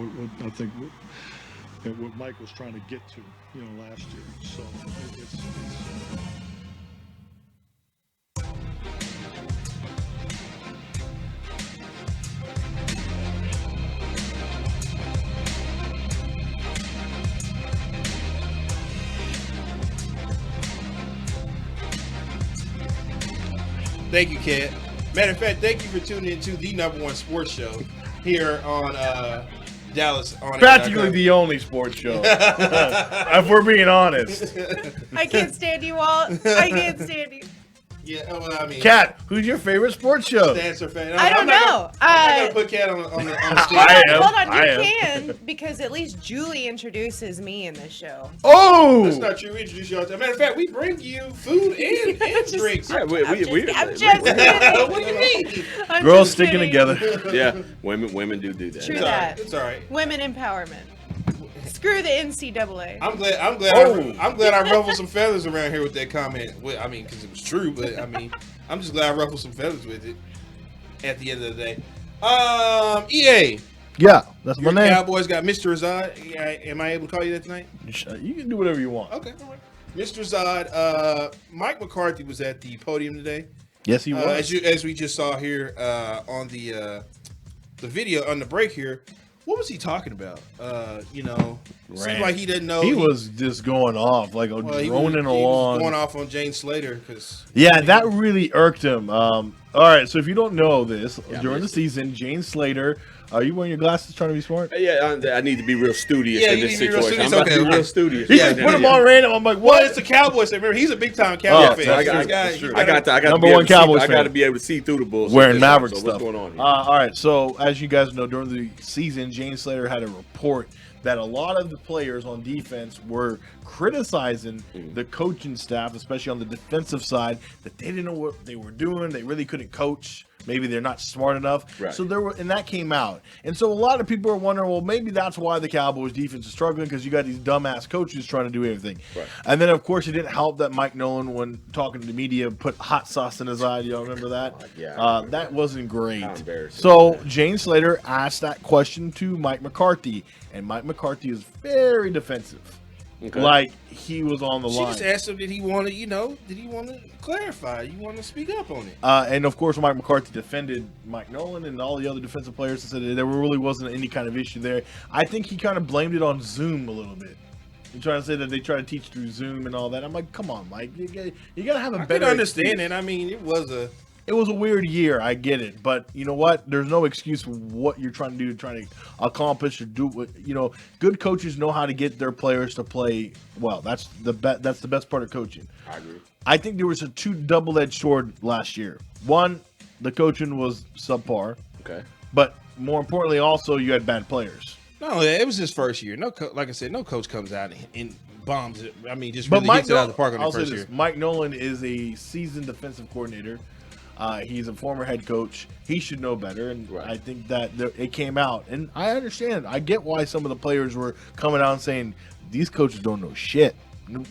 I think what Mike was trying to get to, last year. So it's Thank you, Kat. Matter of fact, thank you for tuning into the #1 sports show here on Dallas. Practically the only sports show. If we're being honest. I can't stand you all. I can't stand you. Yeah, well, I mean, Kat, who's your favorite sports show? Dancer fan. I don't know. I'm not gonna put Kat on the stage. Hold on, you can, because at least Julie introduces me in this show. Oh! That's not true. We introduce you all the time. Matter of fact, we bring you food and drinks. I'm just kidding. What do you mean? I'm Girls just sticking kidding. together. Yeah, women do that. True It's all right. that. It's all right. Women empowerment. Screw the NCAA. I'm glad I ruffled some feathers around here with that comment. Well, I mean, because it was true, but I mean, I'm just glad I ruffled some feathers with it. At the end of the day, EA. Yeah, that's my Your name. Cowboys got Mr. Azad. Am I able to call you that tonight? You can do whatever you want. Okay, all right. Mr. Azad. Mike McCarthy was at the podium today. Yes, he was. As we just saw here on the video on the break here. What was he talking about? Seemed like he didn't know. He was just going off, like droning along. Was going off on Jane Slater because. Yeah, that really irked him. All right, so if you don't know this, during the season, Jane Slater. Are you wearing your glasses trying to be smart? Yeah, I need to be real studious in this situation. I'm about to be real studious. He just put him on random. I'm like, what? Well, it's the Cowboys. Remember, he's a big time Cowboys fan. I got number one Cowboys fan. I got to be able to see through the Bulls. Wearing Maverick so stuff. What's going on here? All right, so as you guys know, during the season, Jane Slater had a report that a lot of the players on defense were criticizing the coaching staff, especially on the defensive side, that they didn't know what they were doing. They really couldn't coach. Maybe they're not smart enough. Right. So and that came out. And so a lot of people are wondering, well, maybe that's why the Cowboys defense is struggling, because you got these dumbass coaches trying to do everything. Right. And then, of course, it didn't help that Mike Nolan, when talking to the media, put hot sauce in his eye. Y'all remember that? Yeah. That wasn't great. How embarrassing. So Jane Slater asked that question to Mike McCarthy, and Mike McCarthy is very defensive. Okay. Like he was on the line. She just asked him, did he want to clarify? You want to speak up on it? And of course, Mike McCarthy defended Mike Nolan and all the other defensive players and said that there really wasn't any kind of issue there. I think he kind of blamed it on Zoom a little bit. You're trying to say that they try to teach through Zoom and all that. I'm like, come on, Mike. You got to have a better. I can understand it. I mean, it was a weird year. I get it. But you know what? There's no excuse for what you're trying to do, trying to accomplish or do. Good coaches know how to get their players to play well. That's the best part of coaching. I agree. I think there was a two double-edged sword last year. One, the coaching was subpar. Okay. But more importantly, also, you had bad players. No, it was his first year. Like I said, no coach comes out and bombs it. I mean, just But really Mike hits it out of the park on the first year. Mike Nolan is a seasoned defensive coordinator. He's a former head coach. He should know better, and right. I think that it came out. And I understand. I get why some of the players were coming out and saying these coaches don't know shit,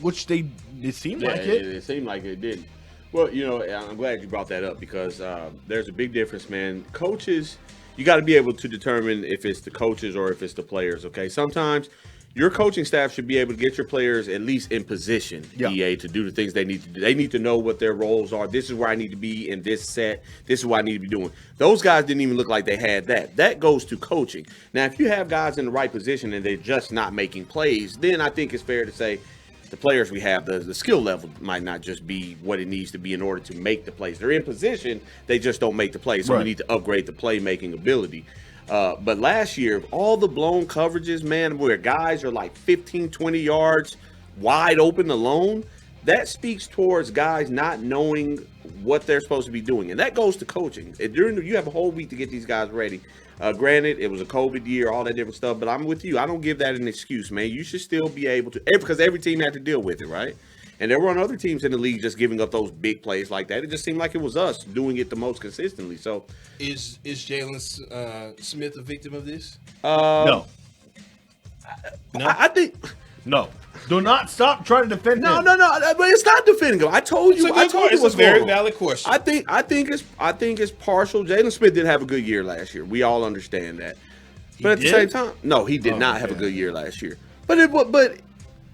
which it seemed like it. It seemed like it didn't. Well, I'm glad you brought that up, because there's a big difference, man. Coaches, you got to be able to determine if it's the coaches or if it's the players, okay? Sometimes your coaching staff should be able to get your players at least in position, EA, to do the things they need to do. They need to know what their roles are. This is where I need to be in this set. This is what I need to be doing. Those guys didn't even look like they had that. That goes to coaching. Now, if you have guys in the right position and they're just not making plays, then I think it's fair to say the players we have, the skill level might not just be what it needs to be in order to make the plays. They're in position, they just don't make the plays. So we need to upgrade the playmaking ability. But last year, all the blown coverages, man, where guys are like 15, 20 yards wide open alone, that speaks towards guys not knowing what they're supposed to be doing. And that goes to coaching. You have a whole week to get these guys ready. Granted, it was a COVID year, all that different stuff, but I'm with you. I don't give that an excuse, man. You should still be able to, because every team had to deal with it, right? And there weren't other teams in the league just giving up those big plays like that. It just seemed like it was us doing it the most consistently. So, is Jaylon Smith a victim of this? No. I think no. Do not stop trying to defend him. No. But it's not defending him. I told you. It's a very valid question. I think it's partial. Jaylon Smith did have a good year last year. We all understand that. But at the did? same time, no, he did not have a good year last year. But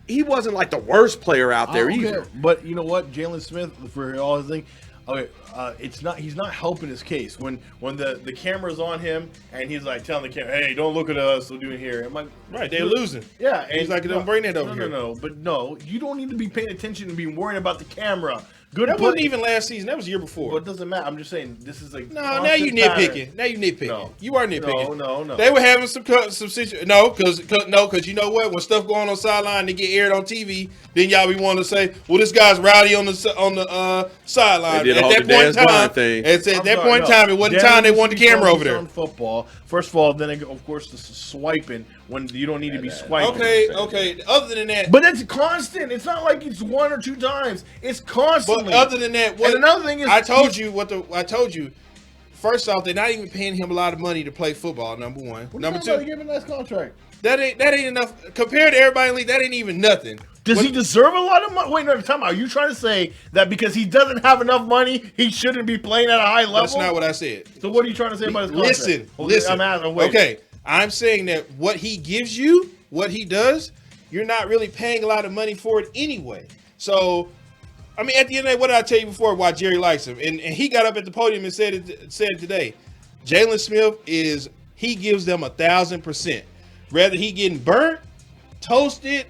he wasn't like the worst player out there either. But you know what, Jaylon Smith, for all his thing, okay, it's not. He's not helping his case when the camera's on him and he's like telling the camera, "Hey, don't look at us. We're doing here." I'm like, Right, they're losing. yeah, and He's like, "Don't bring that over here." No, but no, you don't need to be paying attention and be worrying about the camera. Good That play. wasn't even last season. That was the year before. Well, it doesn't matter. I'm just saying this is like No, now you nitpicking. Now you nitpicking. No. You are nitpicking. No. They were having some situation. No, because you know what? When stuff going on sideline, they get aired on TV. Then y'all be wanting to say, "Well, this guy's rowdy on the sideline." They did At all that the point in dance line time, thing. at that point in time, it wasn't time they wanted the camera over there. On football, first of all, then of course the swiping when you don't need to be swiping. Okay. Other than that, But that's constant. It's not like it's one or two times. It's constantly. but other than that, and another thing is, I told you. First off, they're not even paying him a lot of money to play football. Number one. Number two, give him a nice contract. that ain't enough compared to everybody in the league. That ain't even nothing. Does he deserve a lot of money? Wait, no, time out. Are you trying to say that because he doesn't have enough money, he shouldn't be playing at a high level? That's not what I said. So what are you trying to say about his contract? Listen. I'm asking. Wait. Okay, I'm saying that what he gives you, what he does, you're not really paying a lot of money for it anyway. So, I mean, at the end of the day, what did I tell you before why Jerry likes him? And he got up at the podium and said it today. Jaylon Smith he gives them 1,000%. Whether he getting burnt, toasted,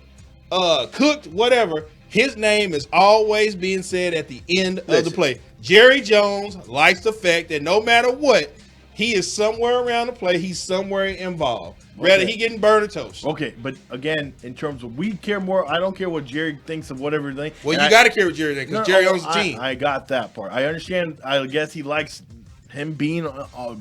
cooked, whatever, his name is always being said at the end of the play. Jerry Jones likes the fact that no matter what, he is somewhere around the play. He's somewhere involved. Whether he getting burned or toast. Okay, but again, in terms of we care more, I don't care what Jerry thinks of whatever thing. Well, you got to care what Jerry thinks because Jerry owns the team. I got that part. I understand. I guess he likes him being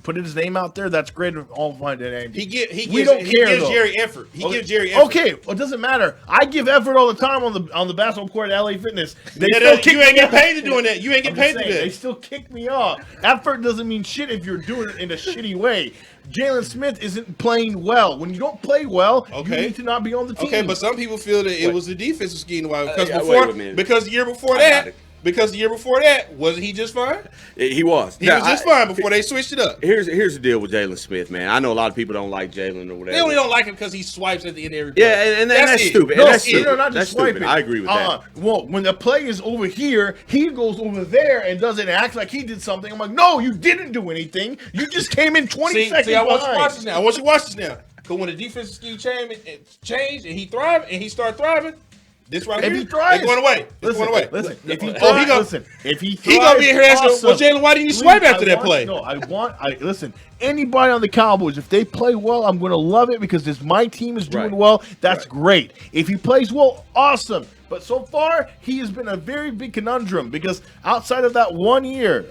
putting his name out there. That's great. All fine. He gives though. Jerry effort. He gives Jerry effort. Okay, well, it doesn't matter. I give effort all the time on the basketball court at LA Fitness. You ain't get paid to doing that. You ain't get paid to do that. They still kick me off. Effort doesn't mean shit if you're doing it in a shitty way. Jaylon Smith isn't playing well. When you don't play well, you need to not be on the team. Okay, but some people feel that it was the defensive scheme because the year before that, wasn't he just fine? He was. He was just fine before they switched it up. Here's the deal with Jaylon Smith, man. I know a lot of people don't like Jaylon or whatever. They only don't like him because he swipes at the end of every play. Yeah, and that's stupid. No, that's stupid. Not that's just swiping. stupid. I agree with that. Well, when the play is over here, he goes over there and doesn't act like he did something. I'm like, no, you didn't do anything. You just came in 20 seconds I want you to behind. watch this now. I want you to watch this now. Because when the defensive scheme changed and he thrived and he started thriving, this right If here, he thrives, it's going away. It's going away. Listen, if he he gonna be here asking, well, Jaylon, why didn't you swipe after that play? No, listen. Anybody on the Cowboys, if they play well, I'm going to love it because this my team is doing well. That's great. If he plays well, awesome. But so far, he has been a very big conundrum because outside of that 1 year,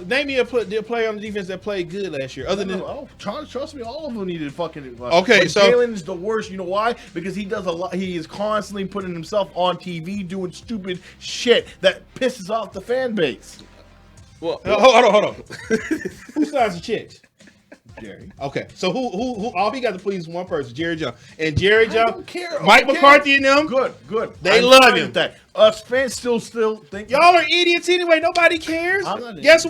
name me a player on the defense that played good last year. Other than trust me, all of them needed fucking. Okay, so Jaylon is the worst. You know why? Because he does a lot. He is constantly putting himself on TV doing stupid shit that pisses off the fan base. Well, hold on. Who signs the checks? Jerry. Okay, so who? All he got to please is one person, Jerry Jones, and Jerry Jones, don't care. Mike Okay. McCarthy and them. Good. They I'm love fine him. with that. Us fans still think Y'all are idiots anyway. Nobody cares. I'm not an Guess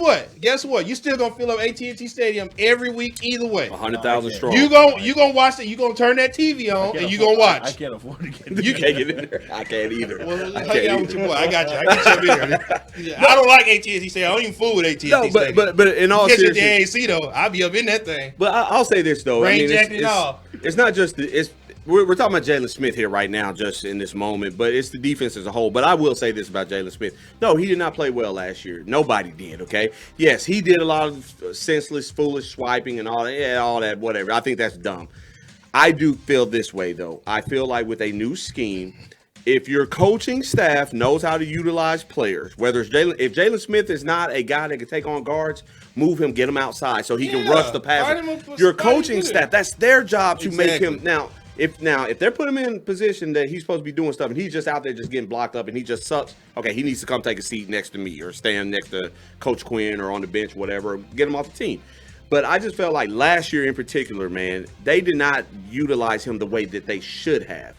what? You still gonna fill up AT&T Stadium every week either way. 100,000 strong. You gonna watch that. You gonna turn that TV on and you gonna watch. I can't afford to get. You can't get in there. I can't either. Well, I hang out can't with your either. boy. I got you. I got you up here. I don't like AT&T Stadium. I don't even fool with AT&T No, Stadium. but in all Catch it at seriousness, the AAC though. I'll be up in that thing. but I'll say this though. Rain jacket and all. It's not just we're talking about Jaylon Smith here right now, just in this moment, but it's the defense as a whole. But I will say this about Jaylon Smith: no, he did not play well last year. Nobody did. Okay, yes, he did a lot of senseless, foolish swiping and all that. Yeah, all that, whatever. I think that's dumb. I do feel this way though. I feel like with a new scheme, if your coaching staff knows how to utilize players, whether it's if Jaylon Smith is not a guy that can take on guards, move him, get him outside so he can rush the passer. Your coaching staff, that's their job to make him now. If they're putting him in a position that he's supposed to be doing stuff and he's just out there just getting blocked up and he just sucks, okay, he needs to come take a seat next to me or stand next to Coach Quinn or on the bench, whatever, get him off the team. But I just felt like last year in particular, man, they did not utilize him the way that they should have.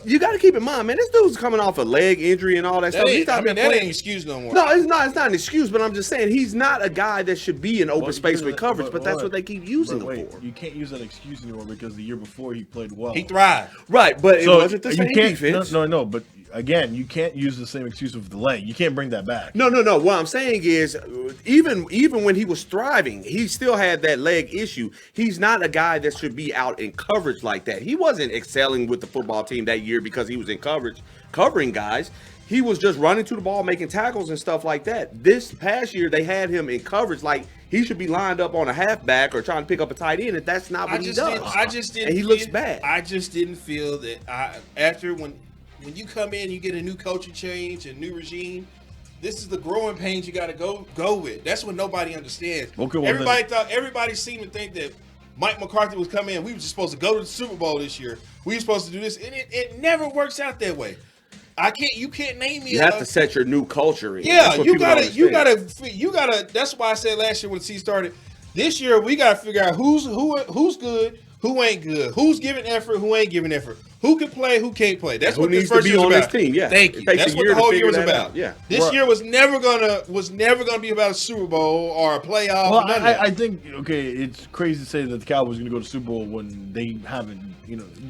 You got to keep in mind, man, this dude's coming off a leg injury and all that stuff. He's not been that ain't playing. an excuse no more. No, it's not. It's not an excuse, but I'm just saying he's not a guy that should be in open space with coverage. But that's what they keep using him for. You can't use that excuse anymore because the year before he played well. He thrived. Right, but it wasn't the you same can't, defense. No. But again, you can't use the same excuse with the leg. You can't bring that back. No. What I'm saying is, even when he was thriving, he still had that leg issue. He's not a guy that should be out in coverage like that. He wasn't excelling with the football team that year because he was in coverage, covering guys. He was just running to the ball, making tackles and stuff like that. This past year, they had him in coverage like he should be lined up on a halfback or trying to pick up a tight end, and that's not what he does. I just didn't. And he looks bad. I just didn't feel that after when you come in, you get a new coaching change, a new regime. This is the growing pains you got to go with. That's what nobody understands. Okay, well, everybody seemed to think that Mike McCarthy was coming in. We were just supposed to go to the Super Bowl this year. We were supposed to do this, and it never works out that way. You can't name me. You have to set your new culture in. Yeah, you gotta. That's why I said last year when the season started. This year we gotta figure out who's good, who ain't good, who's giving effort, who ain't giving effort, who can play, who can't play. That's what needs the first to be year was on about. this team. Yeah, Thank you. That's what the whole year was about. Yeah, this year was never gonna be about a Super Bowl or a playoff. Well, or none of that. I think it's crazy to say that the Cowboys are going to go to Super Bowl when they haven't.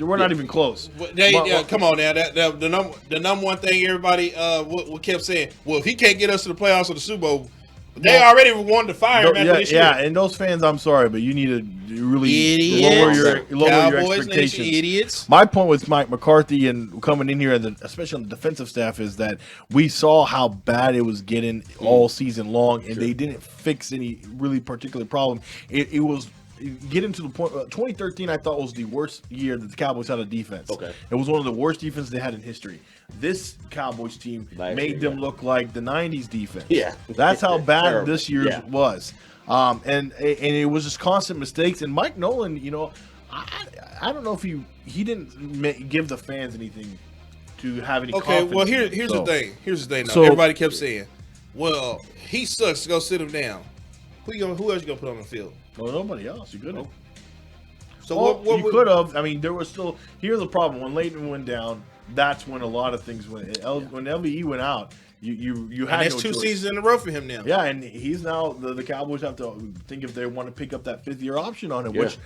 We're not even close. Come on now. The number one thing everybody what kept saying. Well, if he can't get us to the playoffs or the Super Bowl, they already wanted to fire him after this year. Yeah, and those fans, I'm sorry, but you need to really lower your expectations. Nation, idiots. My point with Mike McCarthy and coming in here, especially on the defensive staff, is that we saw how bad it was getting all season long, and they didn't fix any really particular problem. It was getting to the point. 2013, I thought was the worst year that the Cowboys had a defense. Okay, it was one of the worst defenses they had in history. This Cowboys team made them look like the '90s defense. Yeah, that's how bad terrible. this year's was. And it was just constant mistakes. And Mike Nolan, I don't know if he didn't give the fans anything to have any. Okay, well here's the thing. Here's the thing. Though. Everybody kept saying, "Well, he sucks. Go sit him down." Who else you gonna put on the field? Well, nobody else. You couldn't. So what you could have. I mean, there was still. Here's the problem. When Leighton went down, that's when a lot of things went. When LVE went out, you had that's no two choice. seasons in a row for him now. Yeah, and he's now the Cowboys have to think if they want to pick up that 5th-year option on him, which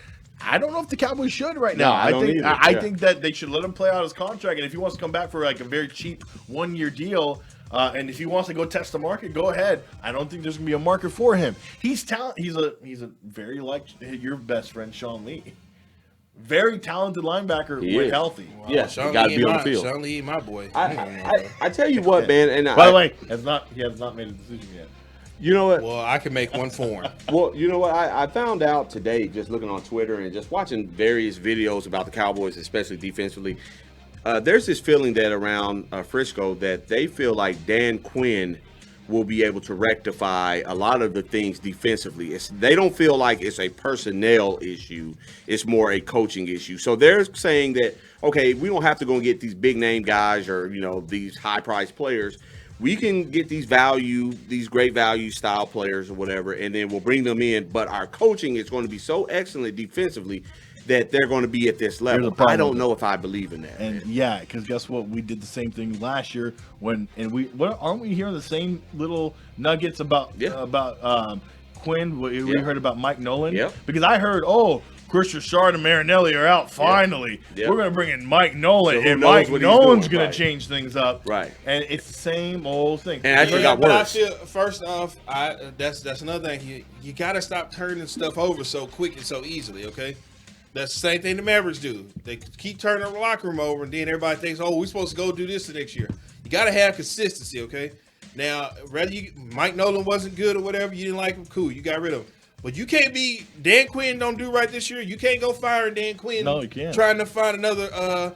I don't know if the Cowboys should right now. I think that they should let him play out his contract, and if he wants to come back for like a very cheap 1-year deal. And if he wants to go test the market, go ahead. I don't think there's gonna be a market for him. He's talent. He's a very like your best friend Sean Lee, very talented linebacker when healthy. Well, yeah, Sean got to Lee be on the field. Sean Lee, my boy. I tell you what, man. And by the way, he has not made a decision yet. You know what? Well, I can make one for him. Well, you know what? I found out today, just looking on Twitter and just watching various videos about the Cowboys, especially defensively. There's this feeling that around Frisco that they feel like Dan Quinn will be able to rectify a lot of the things defensively. They don't feel like it's a personnel issue. It's more a coaching issue. So they're saying that, okay, we don't have to go and get these big name guys or, these high priced players. We can get these great value style players or whatever, and then we'll bring them in. But our coaching is going to be so excellent defensively that they're going to be at this level. I don't know if I believe in that. And because guess what? We did the same thing last year aren't we hearing the same little nuggets about Quinn? We heard about Mike Nolan. Yep. Because I heard, Chris Richard and Marinelli are out finally. Yep. We're going to bring in Mike Nolan, So and Mike Nolan's going right. to change things up. Right. And it's the same old thing. And actually got worse. But I feel, first off, that's another thing. You got to stop turning stuff over so quick and so easily, okay? That's the same thing the Mavericks do. They keep turning the locker room over, and then everybody thinks, we're supposed to go do this the next year. You got to have consistency, okay? Now, whether Mike Nolan wasn't good or whatever, you didn't like him, cool, you got rid of him. But you can't be Dan Quinn don't do right this year. You can't go firing Dan Quinn. No, you can't. Trying to find another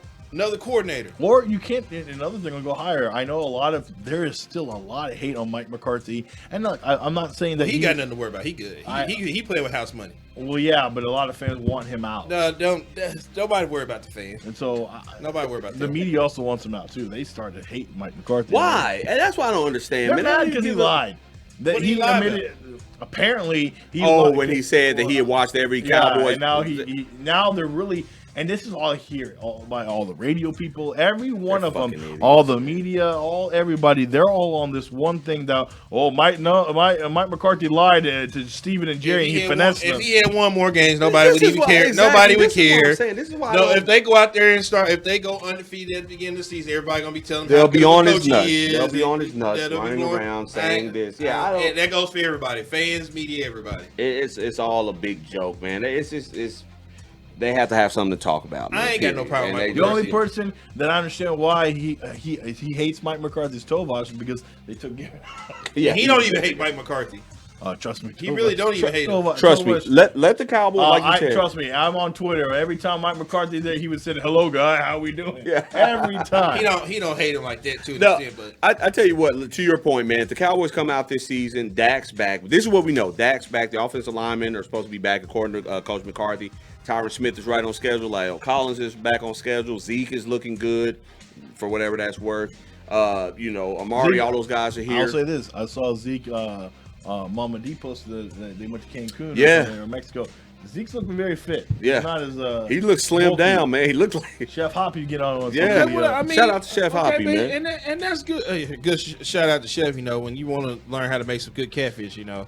coordinator. Or you can't. Another thing will go higher. I know there is still a lot of hate on Mike McCarthy, and I'm not saying that he got nothing to worry about. He good. He playing with house money. Well, yeah, but a lot of fans want him out. No, nobody worry about the fans. And so nobody worry about the media also wants him out too. They started to hate Mike McCarthy. Why? And that's why I don't understand. They're mad because he lied. What he lied about? Apparently, when he said that he had watched every Cowboys. And now now they're really And this is all I hear by all the radio people, every one They're of them, fucking idiots. all the media, everybody. They're all on this one thing that Mike McCarthy lied to Steven and Jerry, and he finessed them. If he had one more games, nobody would This is even why- care. exactly, Nobody would this is what I'm care. saying. This is why I No, don't- if they go out there and if they go undefeated at the beginning of the season, everybody gonna be telling them They'll how be good of a on his coach he nuts. is. They'll be on his nuts, They'll be running going- around saying this. Yeah, I don't. And that goes for everybody, fans, media, everybody. It's all a big joke, man. It's they have to have something to talk about. Man, I ain't got no period. problem And with they The only just- person that I understand why he hates Mike McCarthy's Tovash is because they took. yeah, He don't even hate Mike McCarthy. Trust me, He really don't even hate him. trust me. Let the Cowboys like you said. Trust me, I'm on Twitter. Every time Mike McCarthy there, he would say, "Hello, guy, how we doing?" Yeah. Every time. He don't hate him like that too. No, But I tell you what. To your point, man, if the Cowboys come out this season, Dak's back. This is what we know. Dak's back. The offensive linemen are supposed to be back, according to Coach McCarthy. Tyron Smith is right on schedule. Lyle Collins is back on schedule. Zeke is looking good, for whatever that's worth. Amari, Zeke, all those guys are here. I'll say this: I saw Zeke, Mama D posted that they went to Cancun, Yeah. or Mexico. Zeke's looking very fit. Yeah. He's not as He looks slimmed bulky. down, man. He looked like. Chef Hoppy get on. Yeah. social Well, media. Shout out to Chef Hoppy, man. And that's good. Good shout out to Chef. When you want to learn how to make some good catfish, come,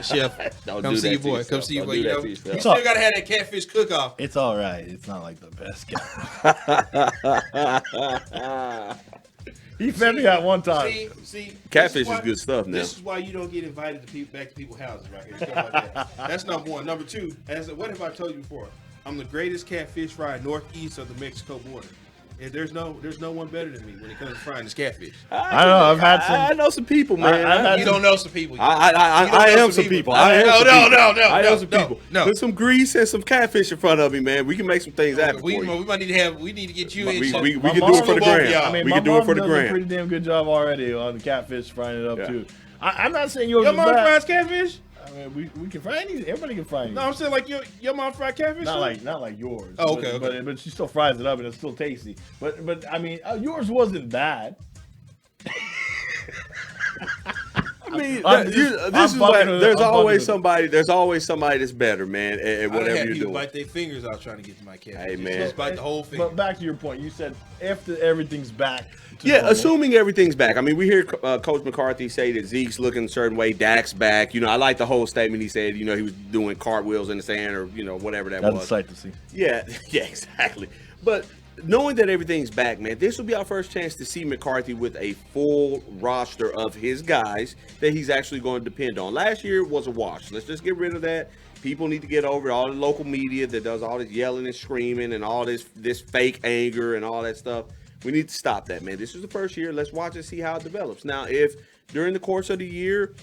Chef, Don't come do see that your to boy. yourself. Come see your Don't boy. do that to You yourself. still gotta have that catfish cook off. It's all right. It's not like the best guy. He fed me out one time. See, Catfish is good stuff now. This is why you don't get invited to back to people's houses right here. Stuff like that. That's number one. Number two, what have I told you before? I'm the greatest catfish fryer northeast of the Mexico border. And there's no one better than me when it comes to frying this catfish. I know. I've had some. I know some people, man. I've had You don't know some people. I am some people. I am some people. No. Put some grease and some catfish in front of me, man. We can make some things happen We for you. might need to get you in. We some- can My do mom it for the will both gram. y'all. I mean, We my can do it mom for the does a gram. pretty damn good job already on the catfish frying it up too. I'm not saying yours Your is mom bad. fries catfish? I mean, we can fry anything. Everybody can fry anything. No, I'm saying like your mom fried catfish. Not too? like yours. Oh, okay, but, okay. But she still fries it up and it's still tasty. But I mean, yours wasn't bad. I mean, I'm this just- is I'm what bucking there's I'm always bucking somebody. There's always somebody that's better, man, at I done whatever had you're people doing. bite their fingers out trying to get to my catfish. Hey, man. Just bite the whole finger. But back to your point, you said after everything's back. to Yeah, normal. assuming everything's back. I mean, we hear Coach McCarthy say that Zeke's looking a certain way, Dak's back. I like the whole statement he said. He was doing cartwheels in the sand or whatever that That's a was. sight to see. Yeah, yeah, exactly. But knowing that everything's back, man, this will be our first chance to see McCarthy with a full roster of his guys that he's actually going to depend on. Last year was a wash. Let's just get rid of that. People need to get over it. All the local media that does all this yelling and screaming and all this fake anger and all that stuff. We need to stop that, man. This is the first year. Let's watch and see how it develops. Now, if during the course of the year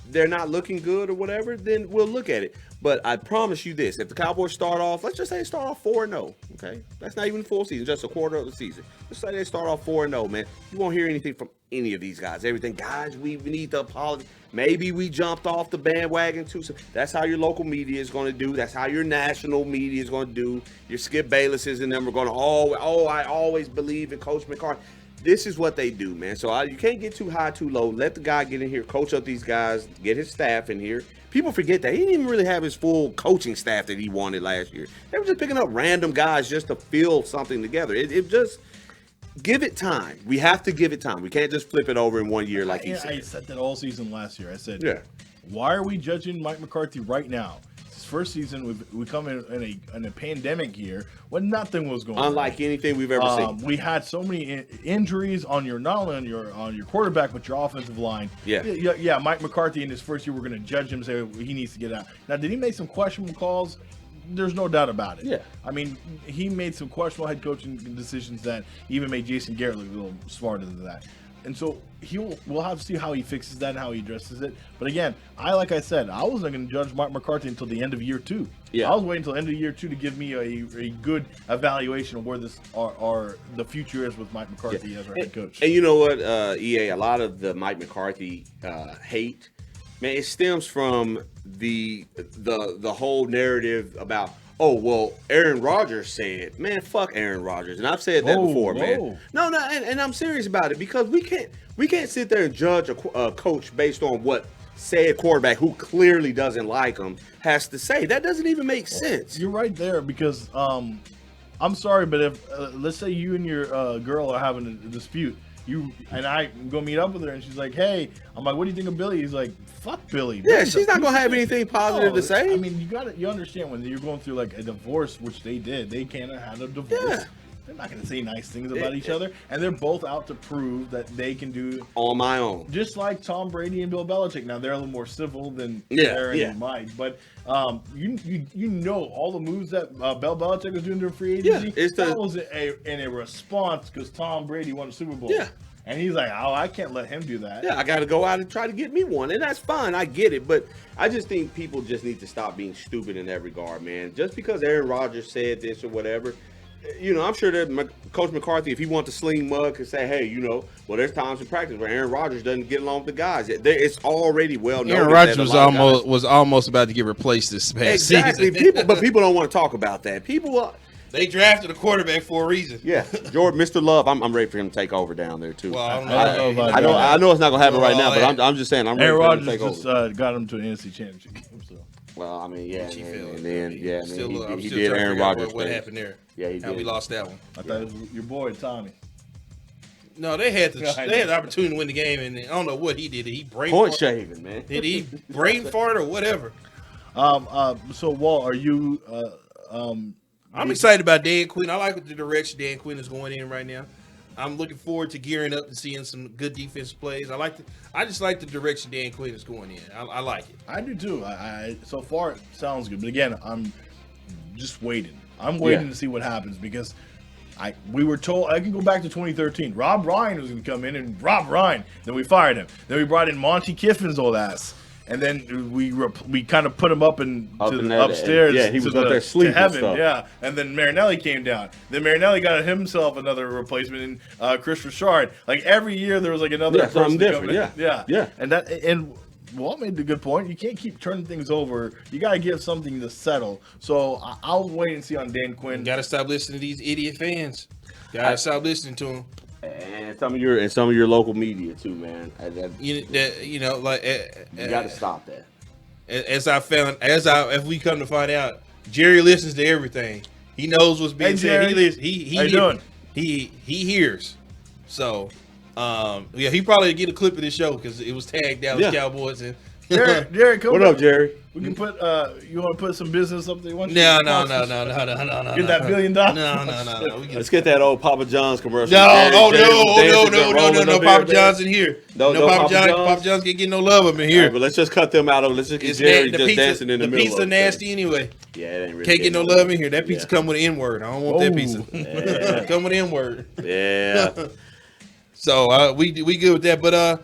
they're not looking good or whatever, then we'll look at it. But I promise you this, if the Cowboys start off, let's just say start off 4-0, okay? That's not even full season, just a quarter of the season. Let's say they start off 4-0, man. You won't hear anything from any of these guys. Everything, guys, we need to apologize. Maybe we jumped off the bandwagon too. So that's how your local media is going to do. That's how your national media is going to do. Your Skip Baylesses and them are going to I always believe in Coach McCarthy. This is what they do, man. So you can't get too high, too low. Let the guy get in here, coach up these guys, get his staff in here. People forget that he didn't even really have his full coaching staff that he wanted last year. They were just picking up random guys just to fill something together. It just give it time. We have to give it time. We can't just flip it over in 1 year like he said. I said that all season last year. I said, Yeah. why are we judging Mike McCarthy right now? It's his first season. We come in a pandemic year when nothing was going on. Unlike anything we've ever seen. We had so many injuries on your not only on your quarterback but your offensive line. Yeah. Mike McCarthy in his first year, we're going to judge him, say he needs to get out. Now, did he make some questionable calls? There's no doubt about it. Yeah. I mean, he made some questionable head coaching decisions that even made Jason Garrett look a little smarter than that. And so we'll have to see how he fixes that and how he addresses it. But again, like I said, I wasn't going to judge Mark McCarthy until the end of year 2. Yeah. I was waiting until the end of year 2 to give me a good evaluation of where the future is with Mike McCarthy as our head coach. And you know what, EA, a lot of the Mike McCarthy hate, man, it stems from the whole narrative about, oh, well, Aaron Rodgers said, man, fuck Aaron Rodgers. And I've said that before, man. No, and I'm serious about it because we can't sit there and judge a coach based on what said quarterback who clearly doesn't like him has to say. That doesn't even make sense. You're right there because I'm sorry, but if let's say you and your girl are having a dispute, you and I go meet up with her, and she's like, "Hey," I'm like, "What do you think of Billy?" He's like, "Fuck Billy." Yeah, Billy's she's a not gonna piece have of shit." anything positive to say. I mean, you understand when you're going through like a divorce, which they did. They kind of had a divorce. Yeah. They're not going to say nice things about each other, and they're both out to prove that they can do On my own. just like Tom Brady and Bill Belichick. Now they're a little more civil than Yeah, Aaron yeah. and Mike, but you know all the moves that Bill Belichick was doing during free agency. Yeah, it's that was in a response because Tom Brady won the Super Bowl. Yeah. And he's like, "Oh, I can't let him do that." Yeah, I got to go out and try to get me one, and that's fine. I get it, but I just think people just need to stop being stupid in that regard, man. Just because Aaron Rodgers said this or whatever, I'm sure that Coach McCarthy, if he wants to sling mud, could say, "Hey, well, there's times in practice where Aaron Rodgers doesn't get along with the guys. It's already well known." Aaron Rodgers was almost about to get replaced this past exactly. season. But people don't want to talk about that. They drafted a quarterback for a reason. Yeah, Jordan, Mr. Love, I'm ready for him to take over down there too. Well, I don't know about I know it's not gonna happen right now, Well, but I'm just saying I'm ready Aaron for him to Rodgers take just over. got him to an NFC Championship game. So. Well, I mean, yeah, He and failed. then I'm man, still he trying did to Aaron figure out Rodgers. what thing. happened there. Yeah, he How did. we lost that one. I thought it was your boy Tommy. No, they had Yeah, I they had know. the opportunity to win the game, and I don't know what he did. Did he brain Point fart? shaving, man. Did he brain fart or whatever? So Walt, are you? I'm excited about Dan Quinn. I like the direction Dan Quinn is going in right now. I'm looking forward to gearing up and seeing some good defensive plays. I just like the direction Dan Quinn is going in. I like it. I do too. I so far it sounds good, but again, I'm just waiting. I'm waiting to see what happens because we were told I can go back to 2013. Rob Ryan was going to come in, and Rob Ryan. Then we fired him. Then we brought in Monty Kiffin's old ass, and then we kind of put him up upstairs. Yeah, he was to up there sleeping to heaven. stuff. Yeah, and then Marinelli came down. Then Marinelli got himself another replacement in Chris Richard. Like every year there was like another Yeah, person something to different. come in. Yeah. And Walt made a good point. You can't keep turning things over. You got to give something to settle. So I'll wait and see on Dan Quinn. You gotta stop listening to these idiot fans. Gotta stop listening to them. And some of your local media too, man. You got to stop that. If we come to find out, Jerry listens to everything. He knows what's being Hey, said. Jerry. He How you doing? He hears. So, he probably get a clip of this show because it was tagged Dallas Cowboys and. Jerry, come What up. up, Jerry? We can put. You want to put some business up there? No. Get that $1 billion. No. Let's get that old Papa John's commercial. No, Jerry no, Papa John's in here. No Papa Papa John's. John's? Papa John's can't get no love up in here. But let's just cut them out of it. Let's just get Jerry just dancing in the middle. The pizza of it. nasty anyway. Yeah, it ain't really. Can't get no getting love in here. That pizza come with an N-word. I don't want that pizza. Yeah. Come with an N-word. Yeah. So we good with that. But